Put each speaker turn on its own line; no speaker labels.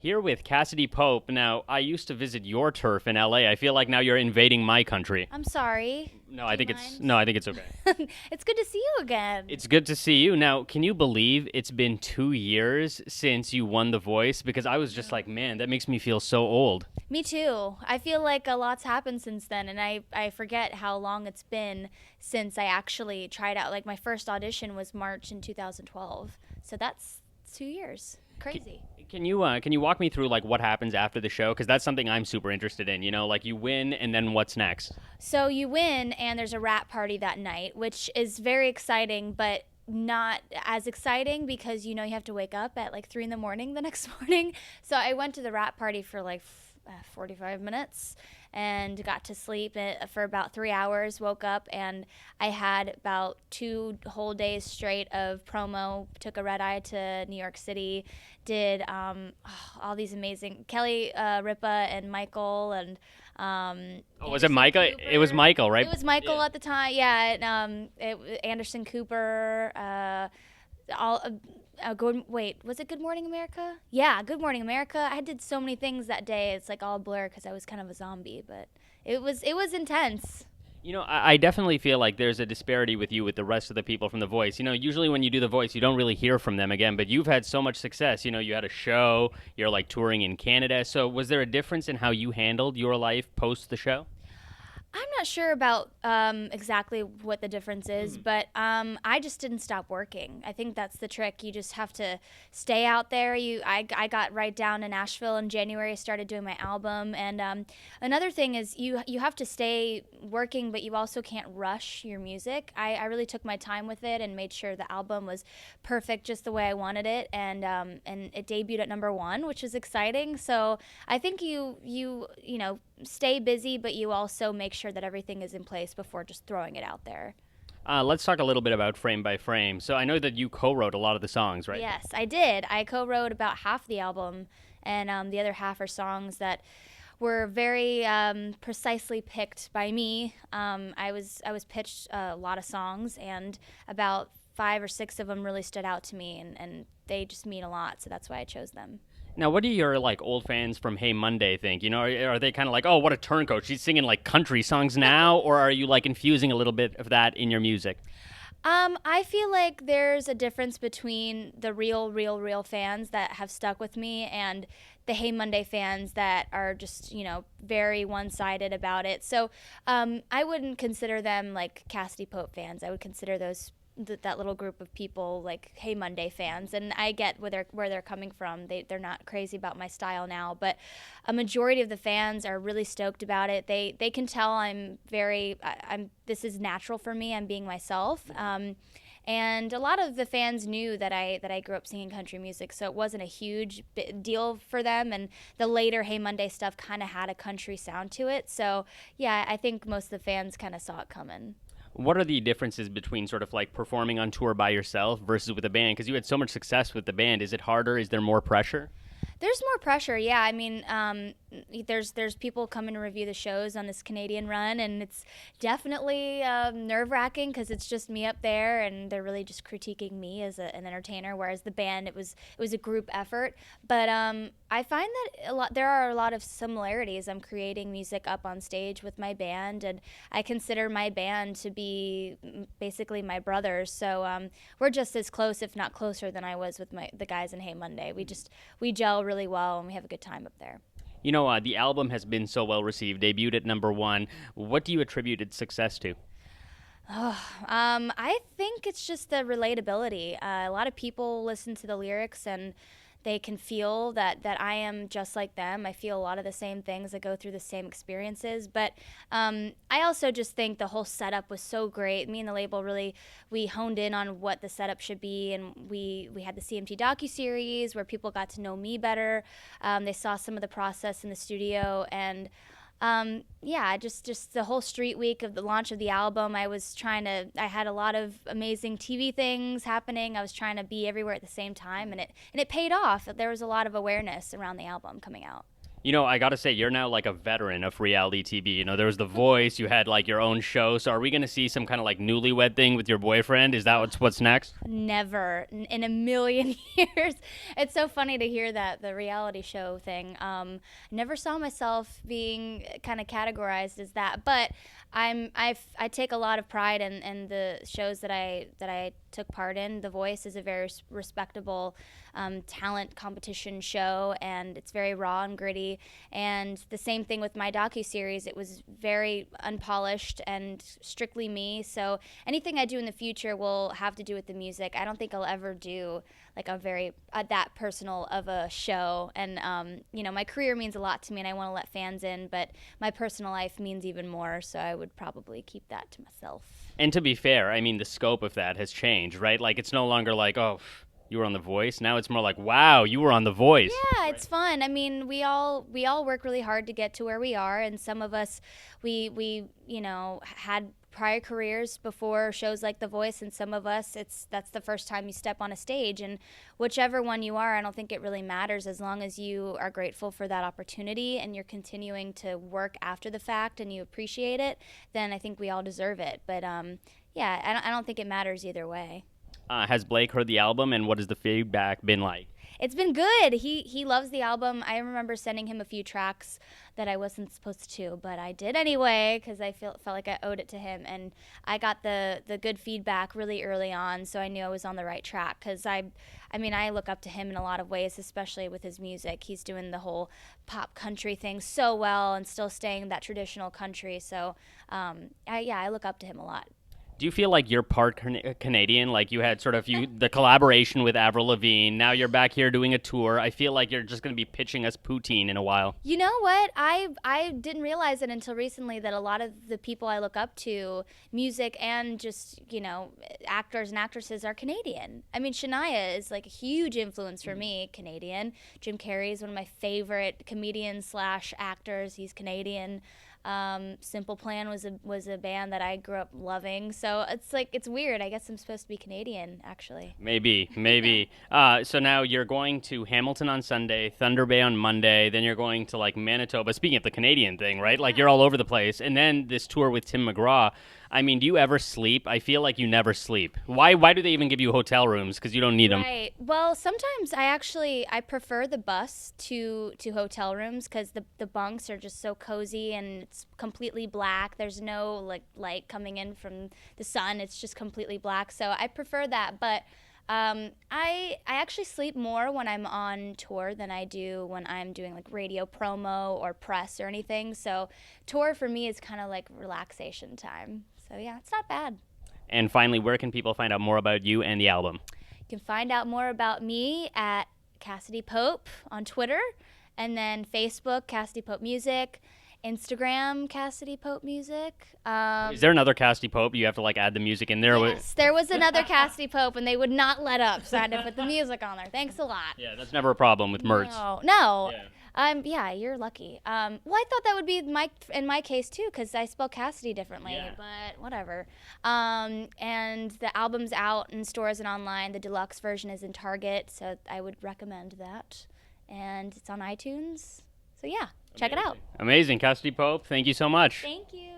Here with Cassadee Pope. Now, I used to visit your turf in LA. I feel like now you're invading my country.
I'm sorry.
No,
Do
I
you
think
mind?
it's okay.
It's good to see you again.
It's good to see you. Now, can you believe it's been 2 years since you won The Voice? Because I was just like, man, that makes me feel so old.
Me too. I feel like a lot's happened since then, and I forget how long it's been since I actually tried out. Like, my first audition was March in 2012. So that's 2 years. Crazy.
Can you walk me through like what happens after the show? Because that's something I'm super interested in. You know, like you win and then what's next?
So you win, and there's a wrap party that night, which is very exciting, but not as exciting because you have to wake up at like 3 in the morning the next morning. So I went to the wrap party for like 45 minutes and got to sleep for about 3 hours, woke up, and I had about 2 whole days straight of promo. Took a red eye to New York City, did all these amazing Kelly Ripa and Michael and
Oh, was it
Anderson
Michael? It was
Cooper.
Michael, right?
It was Michael
Yeah.
at the time, yeah. And, Anderson Cooper, all good. Wait, was it Good Morning America? Yeah, Good Morning America. I did so many things that day. It's like all blur because I was kind of a zombie, but it was intense.
You know, I definitely feel like there's a disparity with you with the rest of the people from The Voice. You know, usually when you do The Voice, you don't really hear from them again, but you've had so much success. You know, you had a show, you're like touring in Canada. So was there a difference in how you handled your life post the show?
I'm not sure about exactly what the difference is, but I just didn't stop working. I think that's the trick. You just have to stay out there. I got right down to Nashville in January. Started doing my album, and another thing is you have to stay working, but you also can't rush your music. I really took my time with it and made sure the album was perfect, just the way I wanted it, and it debuted at #1, which is exciting. So I think you stay busy, but you also make sure that everything is in place before just throwing it out there.
Let's talk a little bit about Frame by Frame. So I know that you co-wrote a lot of the songs, right?
Yes, I did. I co-wrote about half the album, and the other half are songs that were very precisely picked by me. I was pitched a lot of songs, and about 5 or 6 of them really stood out to me, and they just mean a lot. So that's why I chose them.
Now, what do your like old fans from Hey Monday think? You know, are they kind of like, oh, what a turncoat? She's singing like country songs now, or are you like infusing a little bit of that in your music?
I feel like there's a difference between the real fans that have stuck with me and the Hey Monday fans that are just, very one-sided about it. So I wouldn't consider them like Cassadee Pope fans. I would consider that little group of people like Hey Monday fans, and I get where they're coming from. They're not crazy about my style now, but a majority of the fans are really stoked about it. They can tell I'm this is natural for me. I'm being myself. And a lot of the fans knew that I grew up singing country music, so it wasn't a huge deal for them. And the later Hey Monday stuff kind of had a country sound to it. So yeah, I think most of the fans kind of saw it coming.
What are the differences between sort of like performing on tour by yourself versus with a band? Because you had so much success with the band. Is it harder? Is there more pressure?
There's more pressure, yeah. I mean, there's people coming to review the shows on this Canadian run, and it's definitely nerve-wracking because it's just me up there, and they're really just critiquing me as an entertainer. Whereas the band, it was a group effort. But I find that there are a lot of similarities. I'm creating music up on stage with my band, and I consider my band to be basically my brothers. So we're just as close, if not closer, than I was with the guys in Hey Monday. We gel really well, and we have a good time up there.
You know, the album has been so well received, debuted at #1. What do you attribute its success to?
I think it's just the relatability. A lot of people listen to the lyrics and they can feel that I am just like them. I feel a lot of the same things. I go through the same experiences. But I also just think the whole setup was so great. Me and the label really, we honed in on what the setup should be. And we had the CMT docuseries where people got to know me better. They saw some of the process in the studio. And yeah, just the whole street week of the launch of the album, I had a lot of amazing TV things happening. I was trying to be everywhere at the same time, and it paid off. There was a lot of awareness around the album coming out.
You know, I gotta say, you're now like a veteran of reality TV. You know, there was The Voice, you had like your own show. So are we gonna see some kind of like newlywed thing with your boyfriend? Is that what's next?
Never in a million years. It's so funny to hear that the reality show thing. Never saw myself being kind of categorized as that, but I take a lot of pride in the shows that I took part in. The Voice is a very respectable talent competition show, and it's very raw and gritty. And the same thing with my docuseries. It was very unpolished and strictly me. So anything I do in the future will have to do with the music. I don't think I'll ever do like a very that personal of a show. And you know, my career means a lot to me, and I want to let fans in. But my personal life means even more. So I would probably keep that to myself.
And to be fair, I mean, the scope of that has changed, right? Like, it's no longer like, oh, you were on The Voice. Now it's more like, wow, you were on The Voice.
Yeah, it's fun. I mean, we all work really hard to get to where we are, and some of us we you know had prior careers before shows like The Voice, and some of us that's the first time you step on a stage. And whichever one you are, I don't think it really matters, as long as you are grateful for that opportunity and you're continuing to work after the fact and you appreciate it. Then I think we all deserve it. But yeah, I don't think it matters either way.
Has Blake heard the album, and what has the feedback been like?
It's been good. He loves the album. I remember sending him a few tracks that I wasn't supposed to, but I did anyway because I felt like I owed it to him. And I got the good feedback really early on, so I knew I was on the right track. Because I mean, I look up to him in a lot of ways, especially with his music. He's doing the whole pop country thing so well and still staying in that traditional country. So I look up to him a lot.
Do you feel like you're part Canadian? Like you had sort of the collaboration with Avril Lavigne. Now you're back here doing a tour. I feel like you're just going to be pitching us poutine in a while.
You know what? I didn't realize it until recently that a lot of the people I look up to, music and just, you know, actors and actresses, are Canadian. I mean, Shania is like a huge influence for me, Canadian. Jim Carrey is one of my favorite comedians slash actors. He's Canadian. Simple Plan was a band that I grew up loving. So it's like, it's weird. I guess I'm supposed to be Canadian, actually.
Maybe. So now you're going to Hamilton on Sunday, Thunder Bay on Monday, then you're going to like Manitoba. Speaking of the Canadian thing, right? Like you're all over the place. And then this tour with Tim McGraw. I mean, do you ever sleep? I feel like you never sleep. Why do they even give you hotel rooms? Because you don't need them.
Right. Well, sometimes I prefer the bus to hotel rooms because the bunks are just so cozy and it's completely black. There's no like light coming in from the sun. It's just completely black. So I prefer that. But I actually sleep more when I'm on tour than I do when I'm doing like radio promo or press or anything. So tour for me is kind of like relaxation time. So yeah, it's not bad.
And finally, where can people find out more about you and the album?
You can find out more about me at Cassadee Pope on Twitter, and then Facebook, Cassadee Pope Music, Instagram, Cassadee Pope Music.
Is there another Cassadee Pope? You have to like add the music in there.
Yes, there was another Cassadee Pope, and they would not let up, so I had to put the music on there. Thanks a lot.
Yeah, that's never a problem with Murtz.
No.
Yeah.
Yeah, you're lucky. Well, I thought that would be in my case too, because I spell Cassidy differently.
Yeah.
But whatever. And the album's out in stores and online. The deluxe version is in Target, so I would recommend that. And it's on iTunes. So yeah, check it out.
Amazing, Cassadee Pope. Thank you so much.
Thank you.